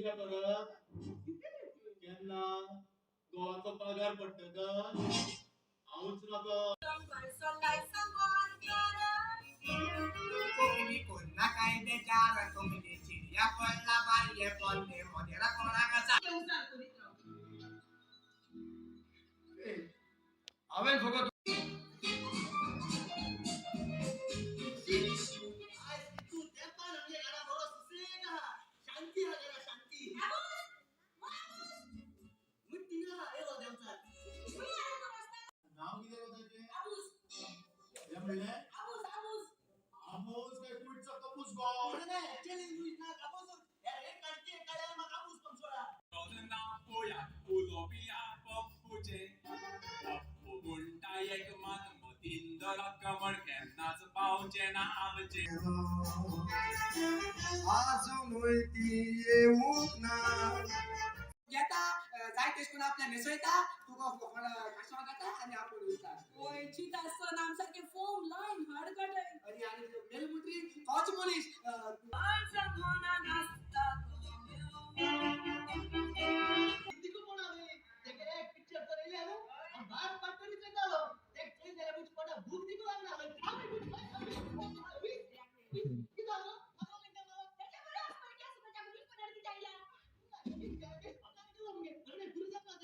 का परत केन्ना गोवाचो पगार पडटकच हांवच नको कोकणी कोणा कायद्याच्या कोकणी चिडिया पडला बारीये पडले मोदेला कोणाका हांवें फकत नाव कितें गो ताचें हें म्हणलें आमोस काय कुडचो कपूस गो अजून ती येऊच ना येता जाय तेशकून आपल्या नेसयता तुका खासवा जाता आणि आपण उलटा ओय चित असं आमसारखे फोम लाईन हाड काढाय आणि आणि मेलमुत्री तोच मनीस माणसा कोणा नसता तिको कोण आले तेकडे एक पिक्चर करेले आलो आणि बार पाटरी चंदालो एक ट्रेन गेले मुझ पडा भूक निको लागला किती आलो आता मी त्यांना त्याच्या बरं आपण क्या सुद्धा मुली पडती जायला अरे गुरु जात ना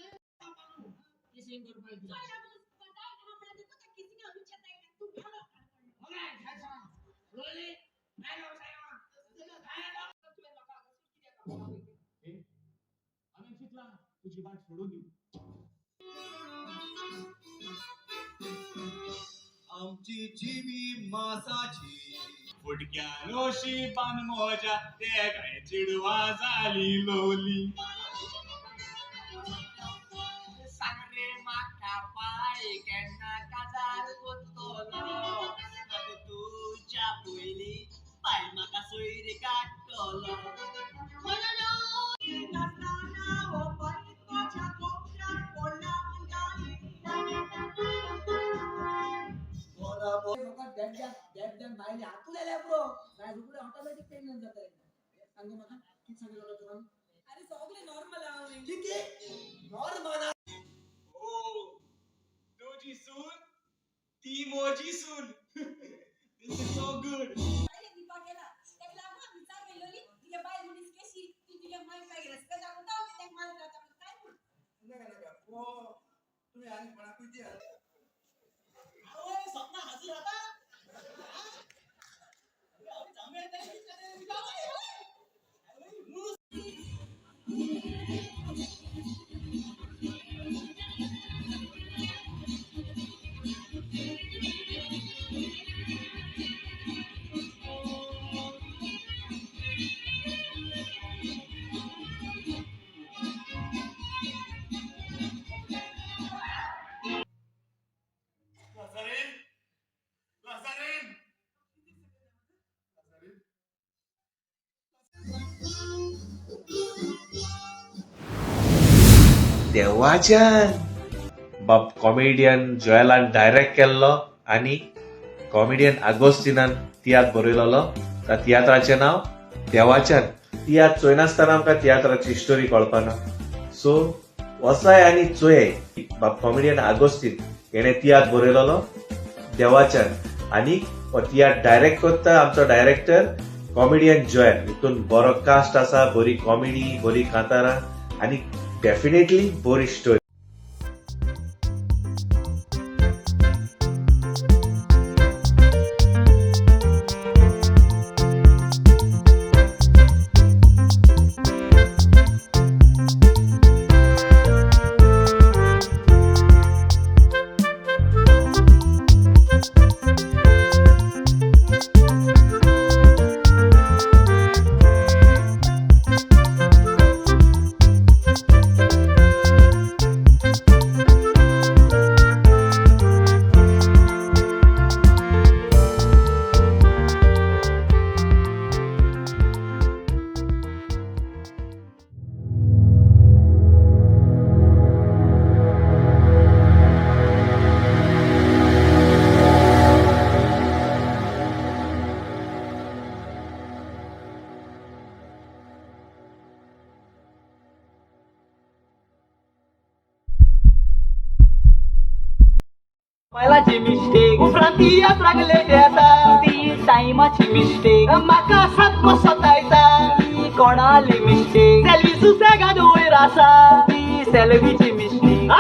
ते सेम कर पाहिजे चला पता हमरा देखो तो किसी ने अभी चता है तू भालो ओके अच्छा रोली मैं लो साया तुम्ही नका सुट्टी द्या आम्ही चितला तुझी वाट सोडून देऊ आमची जीवी मासाची फुटक्या लोशी पान मोजा ते काय चिडवा झाली लोली सांगरे माका पाय केन्ना काजार कोत्तोलो अग तुझ्या पयली पाय माका सोयरी काडटलो म्हणलो नाताना ओ पायच्या कोपऱ्यात पडला मंगाली बोला बोला डेड बायले हातुलेले ब्रो काय रुपये ऑटोमॅटिक पेमेंट जाताय सांगू मला किती सांगितलं तुला अरे सगळे नॉर्मल आहे किती नॉर्मल ओ तुझी सून ती मोजी सून दिस इज सो गुड पहिले दीपा केला त्याला मग विचार केलेली तिला बाय मुलीस कशी ती तिला माय काय रस्ता दाखवता ते मला जाता काय बोल नका ओ तुम्ही आणि पण कुठे ओय स्वप्न हसू आता देवाच्यान बाप कॉमेडियन जॉयलान डायरेक्ट केल्लो आणि कॉमेडियन आगोस्तिनान तियात्र बरयलोलो त्या तियात्राचें नांव देवाच्यान तियात्र चोयनासतना आमकां तियात्राची स्टोरी कळपाना सो वसाय आनी चोये बाप कॉमेडियन आगोस्तीन हेणे तियात्र बरयलोलो देवाच्यान आनी हो तियात्र डायरेक्ट करता आमचो डायरेक्टर कॉमेडियन जॉयल हितून बरो कास्ट आसा बरी कॉमेडी बरी कांतारां आनी डेफिनेटली बरी स्टोरी मोबायलाची मिस्टेक उपरांत लागले देता ती टायमाची मिस्टेक म्हाका सारको सतायता ती कोणाली मिस्टेक सेल्फी सुसेगाद वयर आसा ती सेल्फीची मिस्टेक